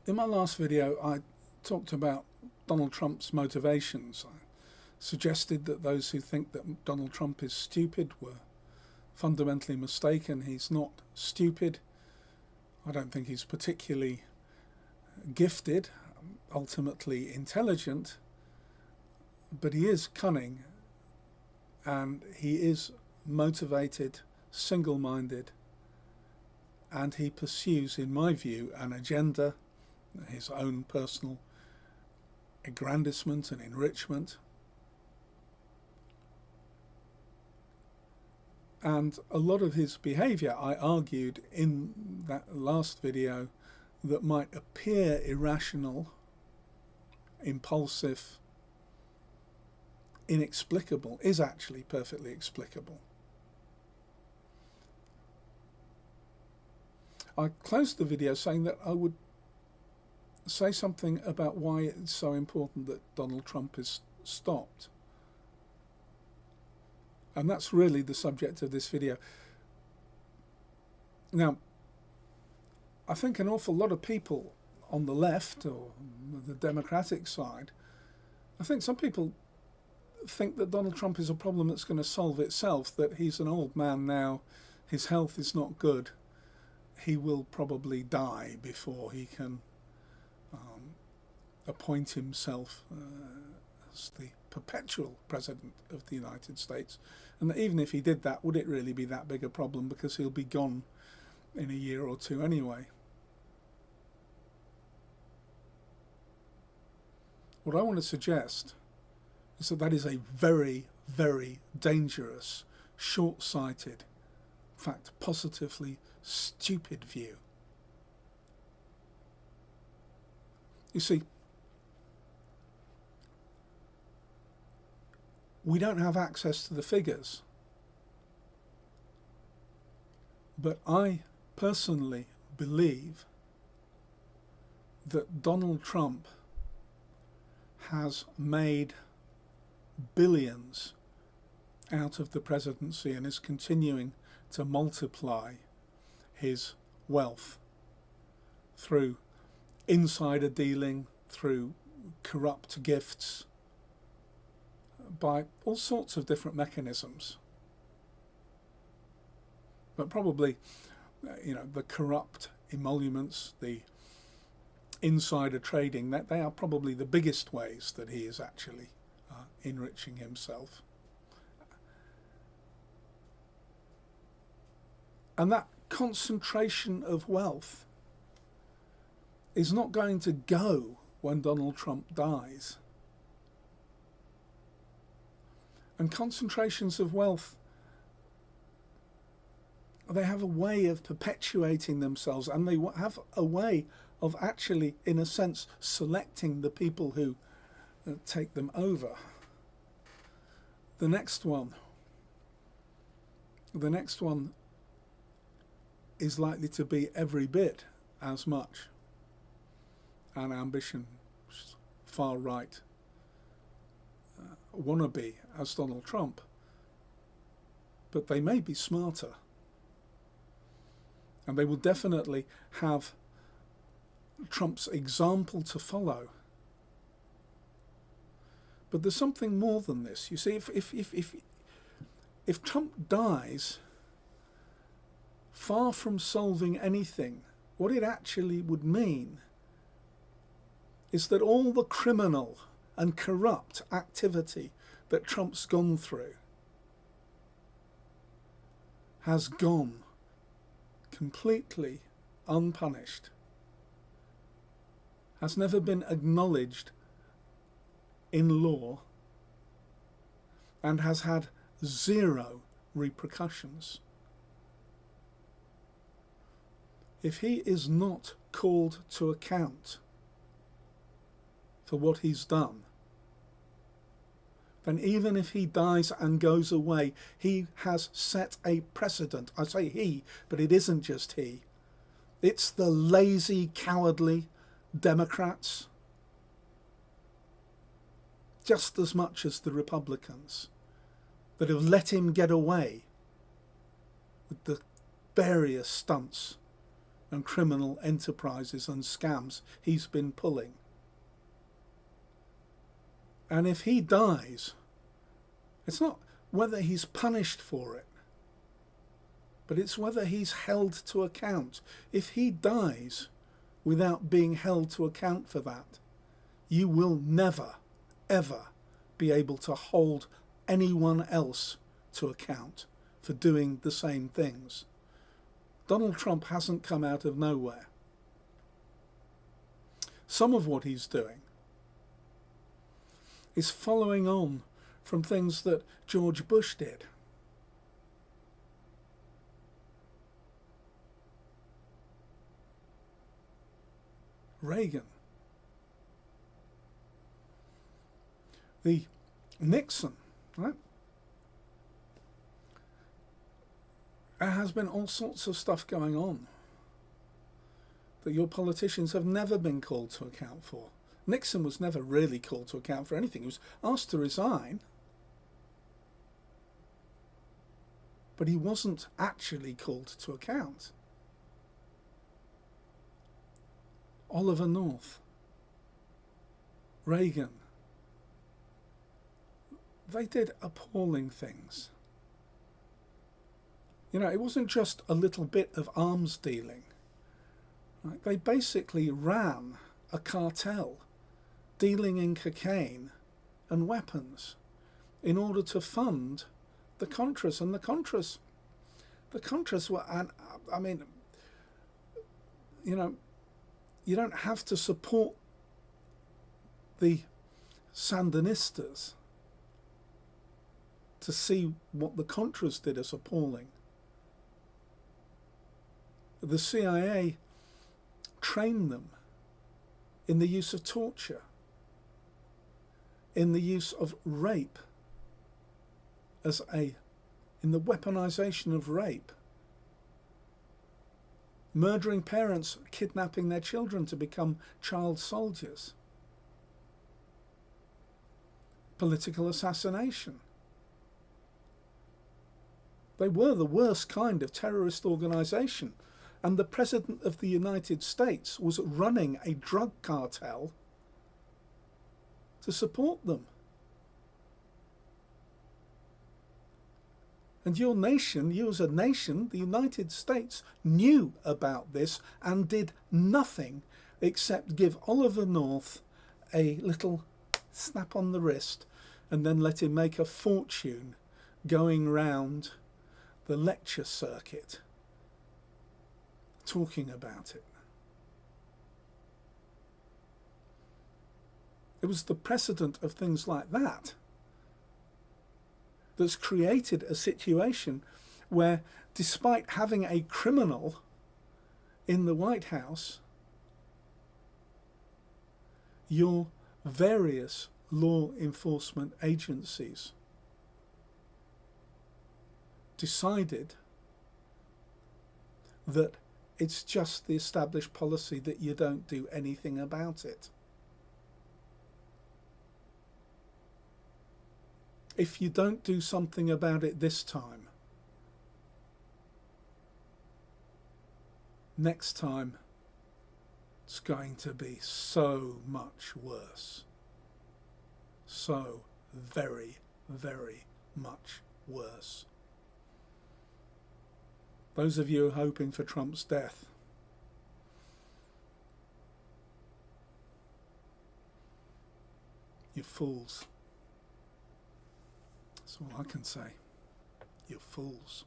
In my last video, I talked about Donald Trump's motivations. I suggested that those who think that Donald Trump is stupid were fundamentally mistaken. He's not stupid. I don't think he's particularly gifted, ultimately intelligent, but he is cunning and he is motivated, single-minded, and he pursues, in my view, an agenda, his own personal aggrandizement and enrichment. And a lot of his behavior, I argued in that last video, that might appear irrational, impulsive, inexplicable, is actually perfectly explicable. I closed the video saying that I would say something about why it's so important that Donald Trump is stopped. And that's really the subject of this video. Now, I think an awful lot of people on the left or the Democratic side, I think some people think that Donald Trump is a problem that's going to solve itself, that he's an old man now, his health is not good, he will probably die before he can appoint himself as the perpetual president of the United States. And that even if he did that, would it really be that big a problem, because he'll be gone in a year or two anyway. What I want to suggest is that that is a very, very dangerous, short-sighted, in fact, positively stupid view. You see, we don't have access to the figures, but I personally believe that Donald Trump has made billions out of the presidency and is continuing to multiply his wealth through insider dealing, through corrupt gifts, by all sorts of different mechanisms. But probably, the corrupt emoluments, the insider trading, that they are probably the biggest ways that he is actually enriching himself. And that concentration of wealth is not going to go when Donald Trump dies. And concentrations of wealth, they have a way of perpetuating themselves, and they have a way of actually, in a sense, selecting the people who take them over. The next one is likely to be every bit as much an ambition, far right wannabe as Donald Trump, but they may be smarter, and they will definitely have Trump's example to follow. But there's something more than this. You see, if Trump dies, far from solving anything, what it actually would mean is that all the criminal and corrupt activity that Trump's gone through has gone completely unpunished, has never been acknowledged in law, and has had zero repercussions. If he is not called to account for what he's done, then even if he dies and goes away, he has set a precedent. I say he, but it isn't just he. It's the lazy, cowardly Democrats, just as much as the Republicans, that have let him get away with the various stunts and criminal enterprises and scams he's been pulling. And if he dies, it's not whether he's punished for it, but it's whether he's held to account. If he dies without being held to account for that, you will never, ever be able to hold anyone else to account for doing the same things. Donald Trump hasn't come out of nowhere. Some of what he's doing is following on from things that George Bush did. Reagan. The Nixon, right? There has been all sorts of stuff going on that your politicians have never been called to account for. Nixon was never really called to account for anything. He was asked to resign, but he wasn't actually called to account. Oliver North, Reagan, they did appalling things. You know, it wasn't just a little bit of arms dealing. Right? They basically ran a cartel dealing in cocaine and weapons in order to fund the Contras. And the Contras were, I mean, you know, you don't have to support the Sandinistas to see what the Contras did as appalling. The CIA trained them in the use of torture, in the use of rape, in the weaponization of rape, murdering parents, kidnapping their children to become child soldiers, political assassination. They were the worst kind of terrorist organization. And the President of the United States was running a drug cartel to support them. And your nation, you as a nation, the United States, knew about this and did nothing except give Oliver North a little snap on the wrist and then let him make a fortune going round the lecture circuit talking about it. It was the precedent of things like that that's created a situation where, despite having a criminal in the White House, your various law enforcement agencies decided that it's just the established policy that you don't do anything about it. If you don't do something about it this time, next time it's going to be so much worse. So very, very much worse. Those of you hoping for Trump's death, you're fools. That's all I can say. You're fools.